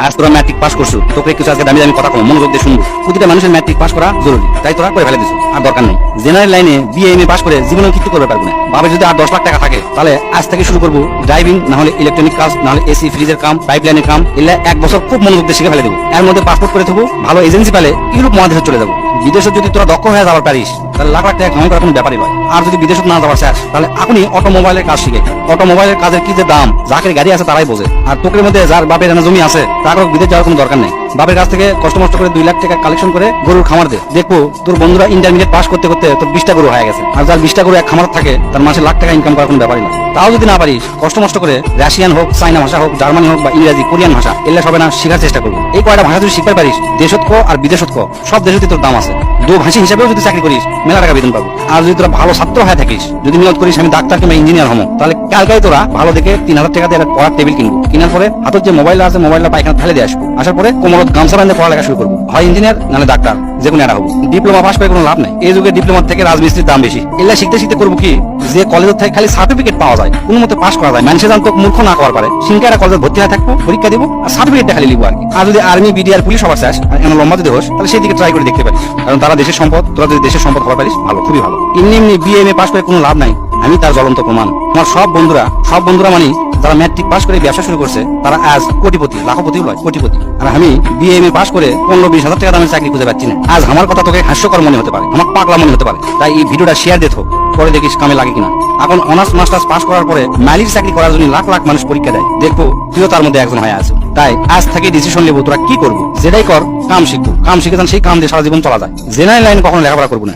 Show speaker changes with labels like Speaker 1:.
Speaker 1: আজ তোরা matric pass করছো, তোকে কিছু আজকে দামি দামি কথা কম মনোযোগ দিয়ে শুনবো। প্রতিটা মানুষের ম্যাট্রিক পাস করা জরুরি, তাই তোরা করে ফেলে দিছো, আর দরকার নেই। জেনারেল লাইনে বিএ এম এ পাস করে জীবনে কিছু করবে পারবো না। ভাবে যদি আর 10 লাখ টাকা থাকে তাহলে আজ থেকে শুরু করবো ড্রাইভিং, না হলে ইলেকট্রনিক কাজ, না হলে এসি ফ্রিজের কাম, পাইপ লাইনের কাম। এগুলা 1 বছর খুব মনোযোগ দিয়ে শিখে ফেলে দেবো। এর মধ্যে পাসপোর্ট করে থাকবো, ভালো এজেন্সি পেলে ইউরোপ মহাদেশে চলে যাবো। বিদেশে যদি তোরা দক্ষ হয়ে যাওয়ার পারিস তাহলে লাখ লাখ টাকা কামাই করার কোনো ব্যাপারই নয়। আর যদি বিদেশে না যাওয়ার চাস তাহলে এখনই অটোমোবাইলের কাজ শিখে। অটোমোবাইলের কাজের কি যে দাম, যাকের গাড়ি আছে তারাই বোঝে। আর তোকের মধ্যে যার বাপের জানা জমি আছে তার বিদেশ যাওয়ার কোনো দরকার নেই। বাপের কাছ থেকে কষ্ট মষ্ট করে 2 লাখ টাকা কালেকশন করে গরুর খামার দে, দেখবো তোর বন্ধুরা ইন্টারমিডিয়েট পাস করতে করতে তোর 20টা গরু হয়ে গেছে। আর যার 20টা গরু এক খামার থাকে তার মাসে লাখ টাকা ইনকাম করার কোনো ব্যাপারই না। তাও যদি না পারিস কষ্ট মষ্ট করে রাশিয়ান হোক, চাইনা ভাষা হোক, জার্মানি হোক বা ইংরেজি, কোরিয়ান ভাষা, এগুলা সবে না শেখার চেষ্টা করবো। এই কয়টা ভাষা যদি শিখতে পারিস, দেশত আর বিদেশত সব দেশতে তোর দাম আছে। দু ভাষী হিসেবেও যদি চাকরি করিস মেলা টাকা বেতন পাবো। আর যদি তোরা ভালো ছাত্র হয়ে থাকিস, যদি নিয়ত করিস আমি ডাক্তার কিংবা ইঞ্জিনিয়ার হবো, তাহলে কালকাই তোরা ভালো দেখে 3000 টাকা দিয়ে পড়ার টেবিল কিনবো। কেনার পরে হাতের যে মোবাইল আছে মোবাইলটা পায়খানা ফেলে দিয়ে আসবো। আসার পরে কোমরত গামছা বাঁধে পড়ালেখা শুরু করবো। হয় ইঞ্জিনিয়ার নাহলে ডাক্তার, যে কোনো একটা হবো। ডিপ্লোমা পাস করে কোনো লাভ নাই। এই যুগে ডিপ্লোমা থেকে রাজমিস্ত্রির দাম বেশি। এগুলা শিখতে শিখতে করবো কি, যে কলেজের থেকে খালি সার্টিফিকেট পাওয়া যায়, কোনো মতে পাস করা যায়, মানুষের জানতো মূর্খ না করার পারে। সিংকারা কলেজে ভর্তি হয়ে থাকবো, পরীক্ষা দিব আর সার্টিফিকেটটা খালি লিখবো আর কি। আর যদি আর্মি, বিডিআর, পুলিশ হওয়ার চাস আর এমন লম্বা যদি হোস, তাহলে সেই দিকে ট্রাই করে দেখতে পারিস। কারণ তারা দেশের সম্পদ, তোরা যদি দেশের সম্পদ হওয়া পারিস ভালো, খুবই ভালো। এমনি এমনি বিএ এম এ পাস করে কোনো লাভ নাই, আমি তার জ্বলন্ত প্রমাণ। আমার সব বন্ধুরা মানে যারা ম্যাট্রিক পাস করে ব্যবসা শুরু করছে তারা আজ কোটিপতি, লাখপতিও নয়, কোটিপতি। আর আমি বিএ এম এ পাস করে 15-20 হাজার টাকা দামের চাকরি খুঁজে পাচ্ছি না। আজ আমার কথা তোকে হাস্যকর মনে হতে পারে, আমার পাগলা মনে হতে পারে, তাই এই ভিডিওটা শেয়ার দিত, পরে দেখিস কামে লাগে কিনা। এখন অনার্স মাস্টার্স পাস করার পরে মালির চাকরি করার জন্য লাখ লাখ মানুষ পরীক্ষা দেয়, দেখবো তুইও তার মধ্যে একজন হয়ে আছো। তাই আজ থেকে ডিসিশন নেবো তোরা কি করবো। যেটাই কর, কাম শিখবো, কাম শিখে যান, সেই কাম দিয়ে সারা জীবন চলা যায়। জেনারেল লাইনে কখনো লেখাপড়া করবো না।